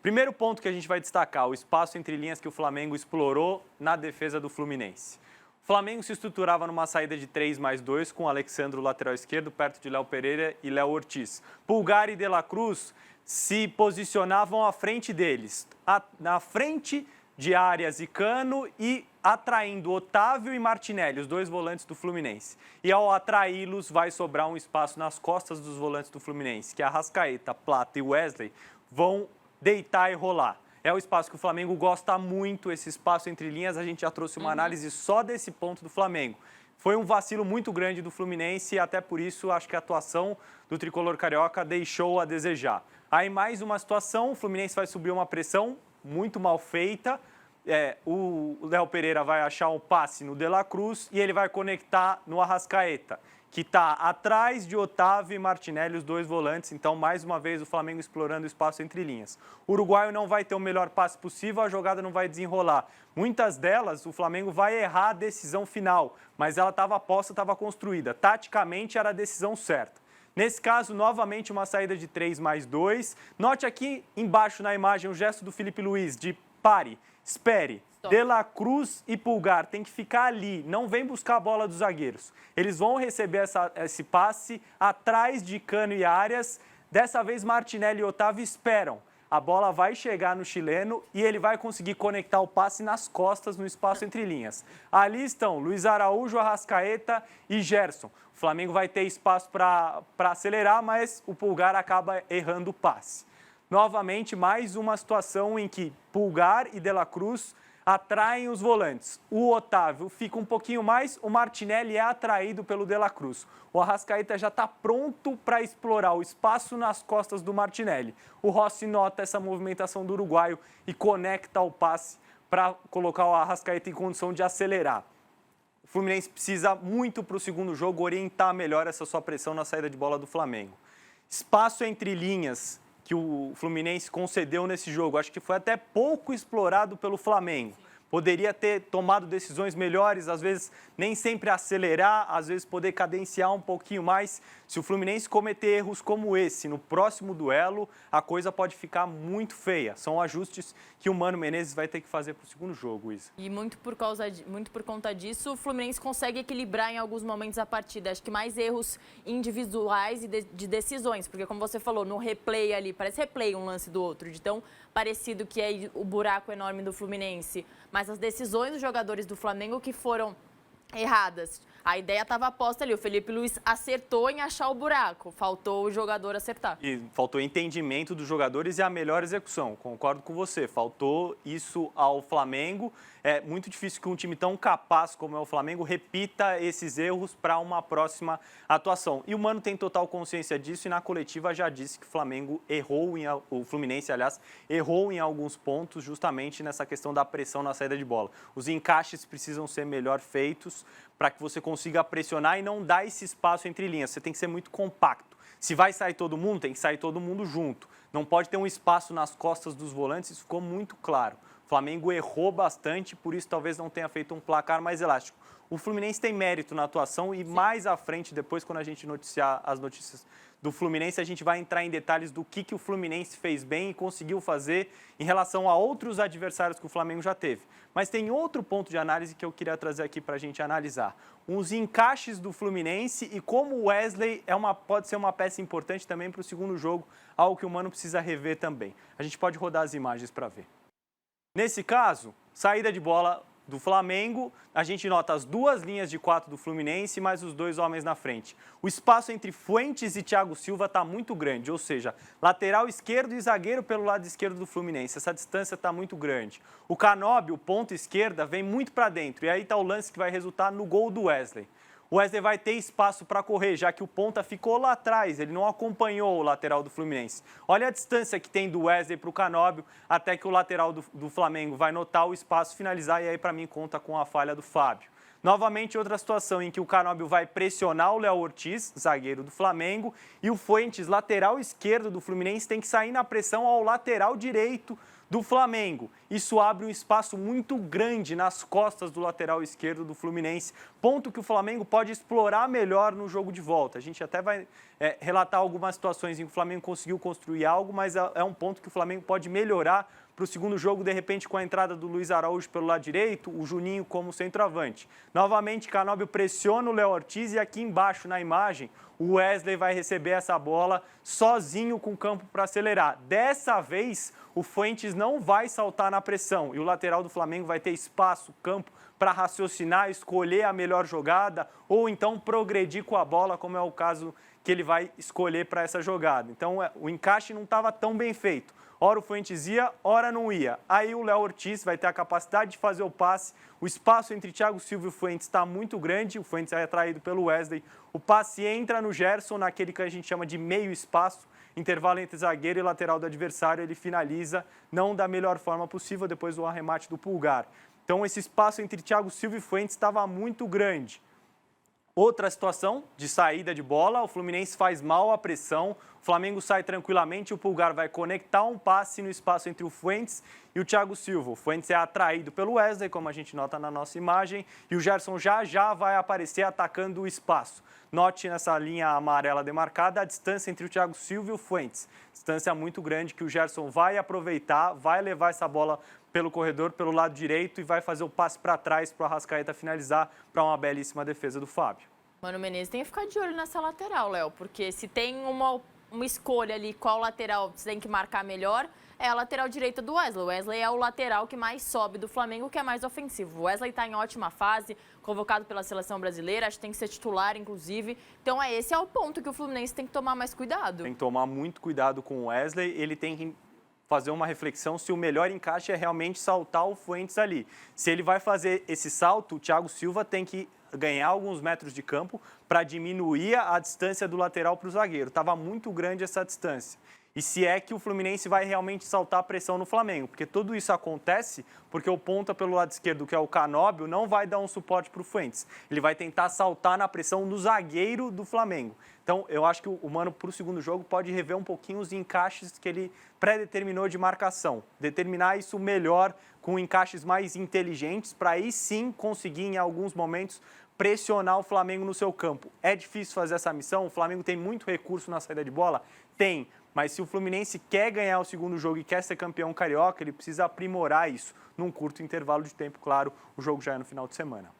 Primeiro ponto que a gente vai destacar, o espaço entre linhas que o Flamengo explorou na defesa do Fluminense. O Flamengo se estruturava numa saída de 3+2 com o Alexandro, lateral esquerdo, perto de Léo Pereira e Léo Ortiz. Pulgar e De La Cruz se posicionavam à frente deles, na frente de Arias e Cano e atraindo Otávio e Martinelli, os dois volantes do Fluminense. E ao atraí-los, vai sobrar um espaço nas costas dos volantes do Fluminense, que Arrascaeta, Plata e Wesley vão deitar e rolar. É o espaço que o Flamengo gosta muito, esse espaço entre linhas. A gente já trouxe uma análise só desse ponto do Flamengo. Foi um vacilo muito grande do Fluminense e até por isso acho que a atuação do tricolor carioca deixou a desejar. Aí mais uma situação, o Fluminense vai subir uma pressão muito mal feita. O Léo Pereira vai achar um passe no De La Cruz e ele vai conectar no Arrascaeta, que está atrás de Otávio e Martinelli, os dois volantes. Então, mais uma vez, o Flamengo explorando o espaço entre linhas. O uruguaio não vai ter o melhor passe possível, a jogada não vai desenrolar. Muitas delas, o Flamengo vai errar a decisão final, mas ela estava posta, estava construída. Taticamente, era a decisão certa. Nesse caso, novamente, uma saída de 3+2. Note aqui embaixo na imagem o gesto do Felipe Luiz de pare, espere. De La Cruz e Pulgar tem que ficar ali, não vem buscar a bola dos zagueiros. Eles vão receber esse passe atrás de Cano e Arias. Dessa vez, Martinelli e Otávio esperam. A bola vai chegar no chileno e ele vai conseguir conectar o passe nas costas, no espaço entre linhas. Ali estão Luiz Araújo, Arrascaeta e Gerson. O Flamengo vai ter espaço para acelerar, mas o Pulgar acaba errando o passe. Novamente, mais uma situação em que Pulgar e De La Cruz atraem os volantes. O Otávio fica um pouquinho mais, o Martinelli é atraído pelo De La Cruz. O Arrascaeta já está pronto para explorar o espaço nas costas do Martinelli. O Rossi nota essa movimentação do uruguaio e conecta o passe para colocar o Arrascaeta em condição de acelerar. O Fluminense precisa muito para o segundo jogo orientar melhor essa sua pressão na saída de bola do Flamengo. Espaço entre linhas que o Fluminense concedeu nesse jogo, acho que foi até pouco explorado pelo Flamengo. Poderia ter tomado decisões melhores, às vezes nem sempre acelerar, às vezes poder cadenciar um pouquinho mais. Se o Fluminense cometer erros como esse no próximo duelo, a coisa pode ficar muito feia. São ajustes que o Mano Menezes vai ter que fazer para o segundo jogo, Isa. E muito por conta disso, o Fluminense consegue equilibrar em alguns momentos a partida. Acho que mais erros individuais e de decisões, porque como você falou, no replay ali, parece replay um lance do outro, de tão parecido que é o buraco enorme do Fluminense. Mas as decisões dos jogadores do Flamengo que foram erradas. A ideia estava posta ali, o Felipe Luiz acertou em achar o buraco, faltou o jogador acertar. E faltou entendimento dos jogadores e a melhor execução, concordo com você, faltou isso ao Flamengo. É muito difícil que um time tão capaz como é o Flamengo repita esses erros para uma próxima atuação. E o Mano tem total consciência disso e na coletiva já disse que o Flamengo errou, o Fluminense, aliás, errou em alguns pontos justamente nessa questão da pressão na saída de bola. Os encaixes precisam ser melhor feitos para que você consiga pressionar e não dar esse espaço entre linhas. Você tem que ser muito compacto. Se vai sair todo mundo, tem que sair todo mundo junto. Não pode ter um espaço nas costas dos volantes, isso ficou muito claro. O Flamengo errou bastante, por isso talvez não tenha feito um placar mais elástico. O Fluminense tem mérito na atuação e mais à frente, depois quando a gente noticiar as notícias do Fluminense, a gente vai entrar em detalhes do que o Fluminense fez bem e conseguiu fazer em relação a outros adversários que o Flamengo já teve. Mas tem outro ponto de análise que eu queria trazer aqui para a gente analisar. Os encaixes do Fluminense e como o Wesley pode ser uma peça importante também para o segundo jogo, algo que o Mano precisa rever também. A gente pode rodar as imagens para ver. Nesse caso, saída de bola do Flamengo, a gente nota as duas linhas de 4 do Fluminense, mais os dois homens na frente. O espaço entre Fuentes e Thiago Silva está muito grande, ou seja, lateral esquerdo e zagueiro pelo lado esquerdo do Fluminense. Essa distância está muito grande. O Canóbio, ponta esquerda, vem muito para dentro, e aí está o lance que vai resultar no gol do Wesley. O Wesley vai ter espaço para correr, já que o ponta ficou lá atrás, ele não acompanhou o lateral do Fluminense. Olha a distância que tem do Wesley para o Canóbio, até que o lateral do Flamengo vai notar o espaço, finalizar, e aí para mim conta com a falha do Fábio. Novamente, outra situação em que o Canóbio vai pressionar o Léo Ortiz, zagueiro do Flamengo, e o Fuentes, lateral esquerdo do Fluminense, tem que sair na pressão ao lateral direito do Flamengo. Isso abre um espaço muito grande nas costas do lateral esquerdo do Fluminense, ponto que o Flamengo pode explorar melhor no jogo de volta. A gente até vai relatar algumas situações em que o Flamengo conseguiu construir algo, mas é um ponto que o Flamengo pode melhorar para o segundo jogo, de repente, com a entrada do Luiz Araújo pelo lado direito, o Juninho como centroavante. Novamente, Canóbio pressiona o Léo Ortiz e aqui embaixo na imagem, o Wesley vai receber essa bola sozinho com o campo para acelerar. Dessa vez, o Fuentes não vai saltar na pressão e o lateral do Flamengo vai ter espaço, campo, para raciocinar, escolher a melhor jogada ou então progredir com a bola, como é o caso que ele vai escolher para essa jogada. Então, o encaixe não estava tão bem feito. Ora o Fuentes ia, ora não ia. Aí o Léo Ortiz vai ter a capacidade de fazer o passe. O espaço entre Thiago Silva e o Fuentes está muito grande. O Fuentes é atraído pelo Wesley. O passe entra no Gerson, naquele que a gente chama de meio espaço. Intervalo entre zagueiro e lateral do adversário. Ele finaliza, não da melhor forma possível, depois do arremate do Pulgar. Então esse espaço entre Thiago Silva e Fuentes estava muito grande. Outra situação de saída de bola, o Fluminense faz mal a pressão, o Flamengo sai tranquilamente, o Pulgar vai conectar um passe no espaço entre o Fuentes e o Thiago Silva. O Fuentes é atraído pelo Wesley, como a gente nota na nossa imagem, e o Gerson já vai aparecer atacando o espaço. Note nessa linha amarela demarcada a distância entre o Thiago Silva e o Fuentes. Distância muito grande que o Gerson vai aproveitar, vai levar essa bola pelo corredor, pelo lado direito e vai fazer o passe para trás para o Arrascaeta finalizar para uma belíssima defesa do Fábio. Mano Menezes tem que ficar de olho nessa lateral, Léo, porque se tem uma escolha ali qual lateral você tem que marcar melhor, é a lateral direita do Wesley. O Wesley é o lateral que mais sobe do Flamengo, que é mais ofensivo. O Wesley está em ótima fase, convocado pela seleção brasileira, acho que tem que ser titular, inclusive. Então, esse é o ponto que o Fluminense tem que tomar mais cuidado. Tem que tomar muito cuidado com o Wesley, ele tem que fazer uma reflexão se o melhor encaixe é realmente saltar o Fuentes ali. Se ele vai fazer esse salto, o Thiago Silva tem que ganhar alguns metros de campo para diminuir a distância do lateral para o zagueiro. Estava muito grande essa distância. E se é que o Fluminense vai realmente saltar a pressão no Flamengo, porque tudo isso acontece porque o ponta pelo lado esquerdo, que é o Canóbio, não vai dar um suporte para o Fuentes. Ele vai tentar saltar na pressão no zagueiro do Flamengo. Então, eu acho que o Mano, para o segundo jogo, pode rever um pouquinho os encaixes que ele pré-determinou de marcação. Determinar isso melhor, com encaixes mais inteligentes, para aí sim conseguir, em alguns momentos, pressionar o Flamengo no seu campo. É difícil fazer essa missão, o Flamengo tem muito recurso na saída de bola? Tem, mas se o Fluminense quer ganhar o segundo jogo e quer ser campeão carioca, ele precisa aprimorar isso num curto intervalo de tempo, claro, o jogo já é no final de semana.